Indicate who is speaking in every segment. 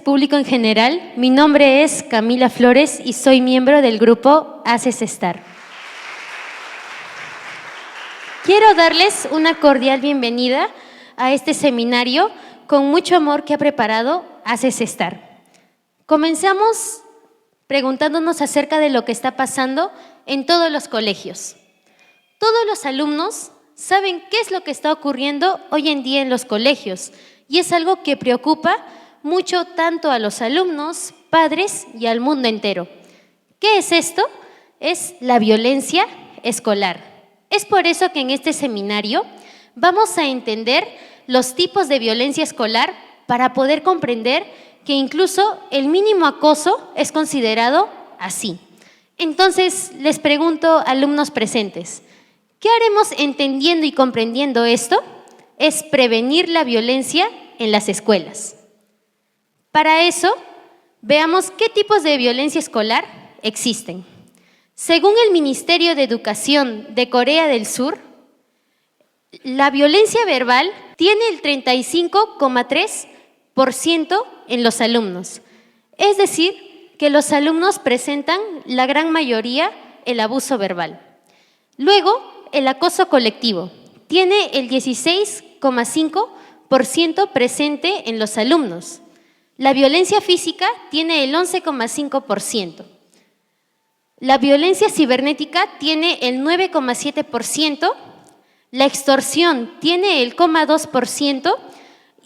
Speaker 1: público en general. Mi nombre es Camila Flores y soy miembro del grupo Haces Estar. Quiero darles una cordial bienvenida a este seminario con mucho amor que ha preparado Haces Estar. Comenzamos preguntándonos acerca de lo que está pasando en todos los colegios. Todos los alumnos saben qué es lo que está ocurriendo hoy en día en los colegios y es algo que preocupa mucho tanto a los alumnos, padres y al mundo entero. ¿Qué es esto? Es la violencia escolar. Es por eso que en este seminario vamos a entender los tipos de violencia escolar para poder comprender que incluso el mínimo acoso es considerado así. Entonces, les pregunto, alumnos presentes, ¿qué haremos entendiendo y comprendiendo esto? Es prevenir la violencia en las escuelas. Para eso, veamos qué tipos de violencia escolar existen. Según el Ministerio de Educación de Corea del Sur, la violencia verbal tiene el 35,3% en los alumnos. Es decir, que los alumnos presentan la gran mayoría el abuso verbal. Luego, el acoso colectivo tiene el 16,5% presente en los alumnos. La violencia física tiene el 11,5%. La violencia cibernética tiene el 9,7%. La extorsión tiene el 0,2%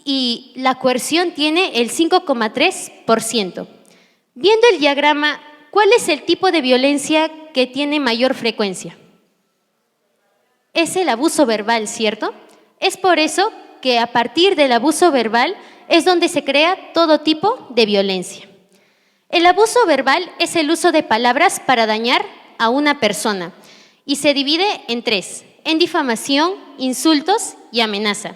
Speaker 1: y la coerción tiene el 5,3%. Viendo el diagrama, ¿cuál es el tipo de violencia que tiene mayor frecuencia? Es el abuso verbal, ¿cierto? Es por eso que a partir del abuso verbal es donde se crea todo tipo de violencia. El abuso verbal es el uso de palabras para dañar a una persona y se divide en tres: en difamación, insultos y amenaza.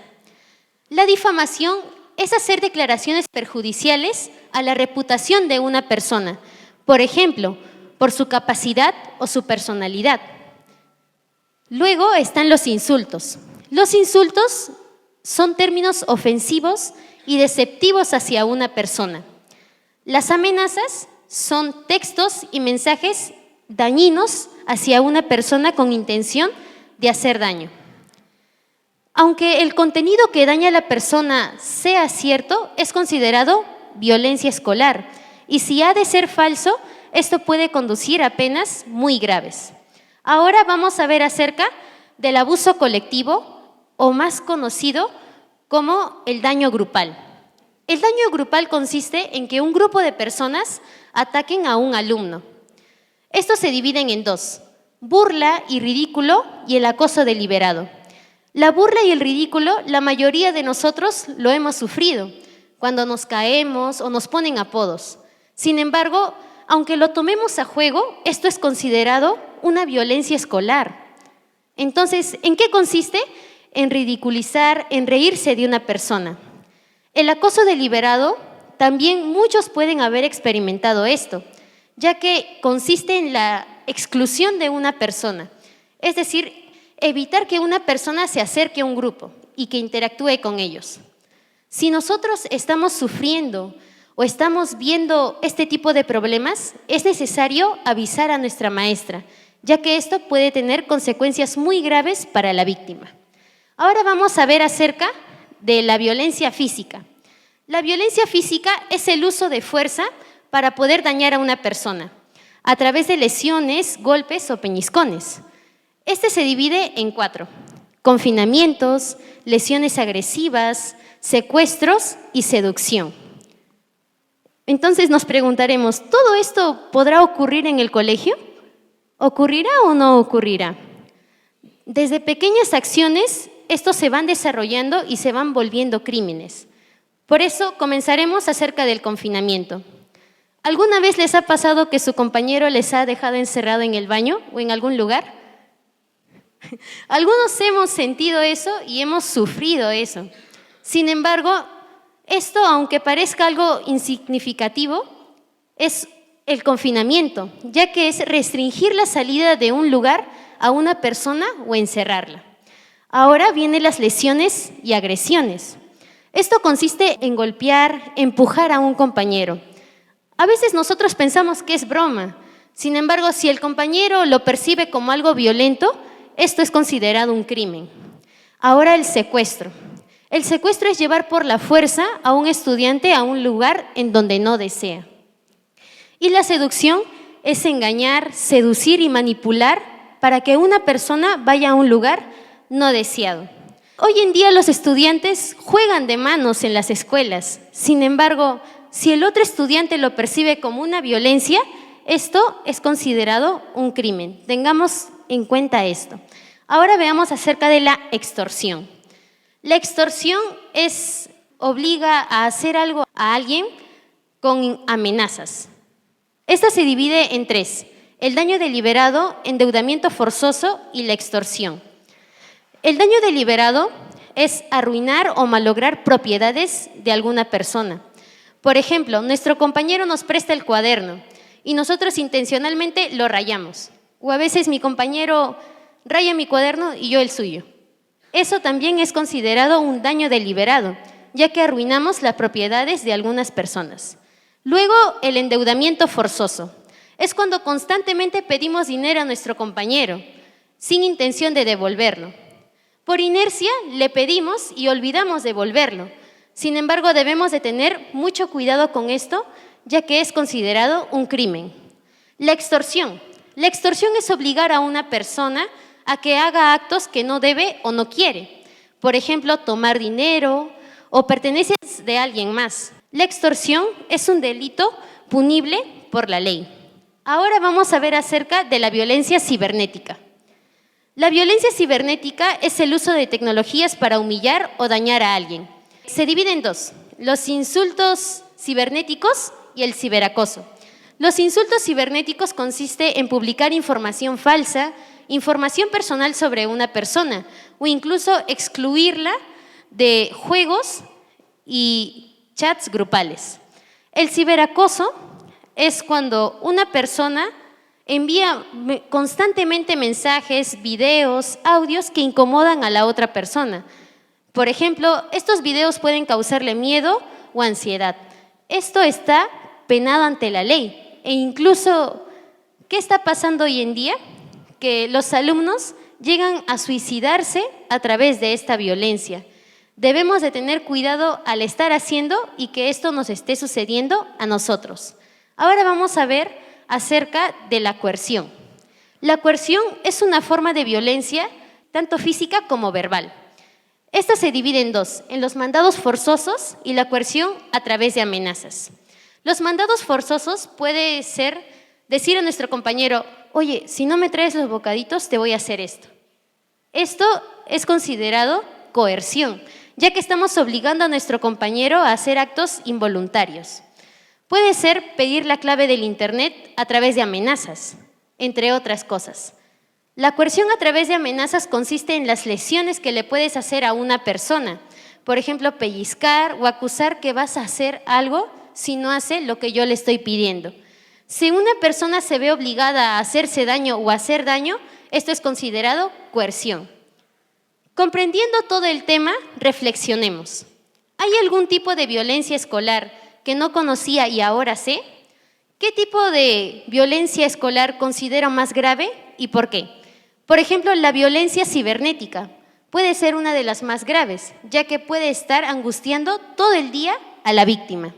Speaker 1: La difamación es hacer declaraciones perjudiciales a la reputación de una persona, por ejemplo, por su capacidad o su personalidad. Luego están los insultos. Los insultos son términos ofensivos y deceptivos hacia una persona. Las amenazas son textos y mensajes dañinos hacia una persona con intención de hacer daño. Aunque el contenido que daña a la persona sea cierto, es considerado violencia escolar. Y si ha de ser falso, esto puede conducir a penas muy graves. Ahora vamos a ver acerca del abuso colectivo, o más conocido como el daño grupal. El daño grupal consiste en que un grupo de personas ataquen a un alumno. Estos se dividen en dos: burla y ridículo y el acoso deliberado. La burla y el ridículo, la mayoría de nosotros lo hemos sufrido cuando nos caemos o nos ponen apodos. Sin embargo, aunque lo tomemos a juego, esto es considerado una violencia escolar. Entonces, ¿en qué consiste? En ridiculizar, en reírse de una persona. El acoso deliberado, también muchos pueden haber experimentado esto, ya que consiste en la exclusión de una persona, es decir, evitar que una persona se acerque a un grupo y que interactúe con ellos. Si nosotros estamos sufriendo o estamos viendo este tipo de problemas, es necesario avisar a nuestra maestra, ya que esto puede tener consecuencias muy graves para la víctima. Ahora vamos a ver acerca de la violencia física. La violencia física es el uso de fuerza para poder dañar a una persona a través de lesiones, golpes o peñiscones. Este se divide en 4: confinamientos, lesiones agresivas, secuestros y seducción. Entonces nos preguntaremos, ¿todo esto podrá ocurrir en el colegio? ¿Ocurrirá o no ocurrirá? Desde pequeñas acciones, estos se van desarrollando y se van volviendo crímenes. Por eso comenzaremos acerca del confinamiento. ¿Alguna vez les ha pasado que su compañero les ha dejado encerrado en el baño o en algún lugar? Algunos hemos sentido eso y hemos sufrido eso. Sin embargo, esto, aunque parezca algo insignificativo, es el confinamiento, ya que es restringir la salida de un lugar a una persona o encerrarla. Ahora vienen las lesiones y agresiones. Esto consiste en golpear, empujar a un compañero. A veces nosotros pensamos que es broma. Sin embargo, si el compañero lo percibe como algo violento, esto es considerado un crimen. Ahora el secuestro. El secuestro es llevar por la fuerza a un estudiante a un lugar en donde no desea. Y la seducción es engañar, seducir y manipular para que una persona vaya a un lugar no deseado. Hoy en día los estudiantes juegan de manos en las escuelas. Sin embargo, si el otro estudiante lo percibe como una violencia, esto es considerado un crimen. Tengamos en cuenta esto. Ahora veamos acerca de la extorsión. La extorsión obliga a hacer algo a alguien con amenazas. Esta se divide en tres: el daño deliberado, endeudamiento forzoso y la extorsión. El daño deliberado es arruinar o malograr propiedades de alguna persona. Por ejemplo, nuestro compañero nos presta el cuaderno y nosotros intencionalmente lo rayamos. O a veces mi compañero raya mi cuaderno y yo el suyo. Eso también es considerado un daño deliberado, ya que arruinamos las propiedades de algunas personas. Luego, el endeudamiento forzoso. Es cuando constantemente pedimos dinero a nuestro compañero, sin intención de devolverlo. Por inercia, le pedimos y olvidamos devolverlo. Sin embargo, debemos de tener mucho cuidado con esto, ya que es considerado un crimen. La extorsión. La extorsión es obligar a una persona a que haga actos que no debe o no quiere. Por ejemplo, tomar dinero o pertenencias de alguien más. La extorsión es un delito punible por la ley. Ahora vamos a ver acerca de la violencia cibernética. La violencia cibernética es el uso de tecnologías para humillar o dañar a alguien. Se divide en dos: los insultos cibernéticos y el ciberacoso. Los insultos cibernéticos consiste en publicar información falsa, información personal sobre una persona o incluso excluirla de juegos y chats grupales. El ciberacoso es cuando una persona envía constantemente mensajes, videos, audios que incomodan a la otra persona. Por ejemplo, estos videos pueden causarle miedo o ansiedad. Esto está penado ante la ley. E incluso, ¿qué está pasando hoy en día? Que los alumnos llegan a suicidarse a través de esta violencia. Debemos de tener cuidado al estar haciendo y que esto nos esté sucediendo a nosotros. Ahora vamos a ver acerca de la coerción. La coerción es una forma de violencia tanto física como verbal. Esta se divide en dos: en los mandados forzosos y la coerción a través de amenazas. Los mandados forzosos puede ser decir a nuestro compañero: oye, si no me traes los bocaditos, te voy a hacer esto. Esto es considerado coerción, ya que estamos obligando a nuestro compañero a hacer actos involuntarios. Puede ser pedir la clave del internet a través de amenazas, entre otras cosas. La coerción a través de amenazas consiste en las lesiones que le puedes hacer a una persona. Por ejemplo, pellizcar o acusar que vas a hacer algo si no hace lo que yo le estoy pidiendo. Si una persona se ve obligada a hacerse daño o a hacer daño, esto es considerado coerción. Comprendiendo todo el tema, reflexionemos. ¿Hay algún tipo de violencia escolar que no conocía y ahora sé? ¿Qué tipo de violencia escolar considero más grave y por qué? Por ejemplo, la violencia cibernética puede ser una de las más graves, ya que puede estar angustiando todo el día a la víctima.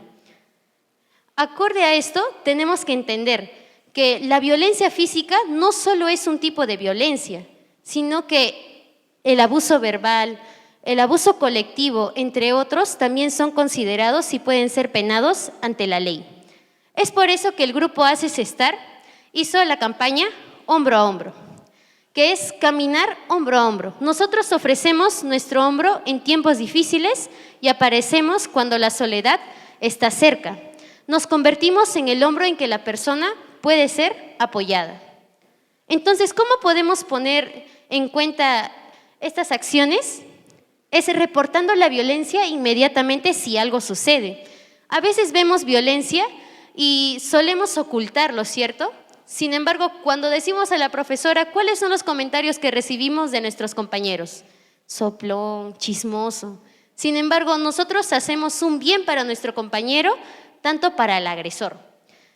Speaker 1: Acorde a esto, tenemos que entender que la violencia física no solo es un tipo de violencia, sino que el abuso verbal, el abuso colectivo, entre otros, también son considerados y pueden ser penados ante la ley. Es por eso que el grupo Haces Estar hizo la campaña Hombro a Hombro, que es caminar hombro a hombro. Nosotros ofrecemos nuestro hombro en tiempos difíciles y aparecemos cuando la soledad está cerca. Nos convertimos en el hombro en que la persona puede ser apoyada. Entonces, ¿cómo podemos poner en cuenta estas acciones? Es reportando la violencia inmediatamente si algo sucede. A veces vemos violencia y solemos ocultarlo, ¿cierto? Sin embargo, cuando decimos a la profesora, ¿cuáles son los comentarios que recibimos de nuestros compañeros? Soplón, chismoso. Sin embargo, nosotros hacemos un bien para nuestro compañero, tanto para el agresor.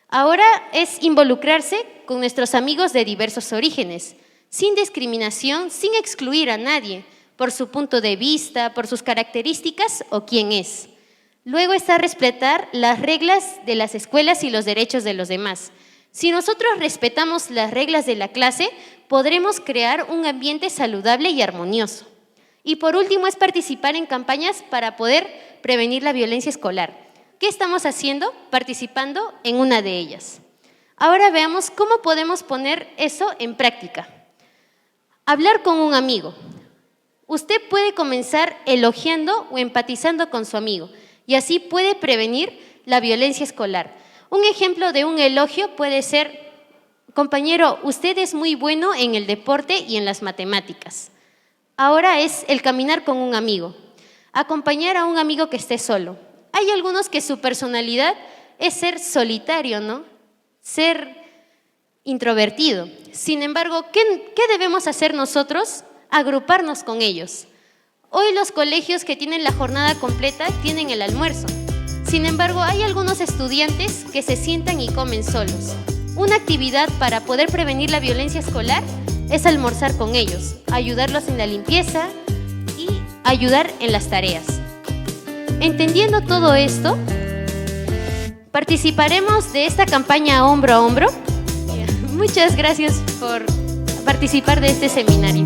Speaker 1: Ahora es involucrarse con nuestros amigos de diversos orígenes, sin discriminación, sin excluir a nadie, por su punto de vista, por sus características o quién es. Luego está respetar las reglas de las escuelas y los derechos de los demás. Si nosotros respetamos las reglas de la clase, podremos crear un ambiente saludable y armonioso. Y por último es participar en campañas para poder prevenir la violencia escolar. ¿Qué estamos haciendo? Participando en una de ellas. Ahora veamos cómo podemos poner eso en práctica. Hablar con un amigo. Usted puede comenzar elogiando o empatizando con su amigo y así puede prevenir la violencia escolar. Un ejemplo de un elogio puede ser: compañero, usted es muy bueno en el deporte y en las matemáticas. Ahora es el caminar con un amigo, acompañar a un amigo que esté solo. Hay algunos que su personalidad es ser solitario, ¿no? Ser introvertido. Sin embargo, ¿qué debemos hacer nosotros? Agruparnos con ellos. Hoy los colegios que tienen la jornada completa tienen el almuerzo. Sin embargo, hay algunos estudiantes que se sientan y comen solos. Una actividad para poder prevenir la violencia escolar es almorzar con ellos, ayudarlos en la limpieza y ayudar en las tareas. Entendiendo todo esto, participaremos de esta campaña hombro a hombro. Muchas gracias por participar de este seminario.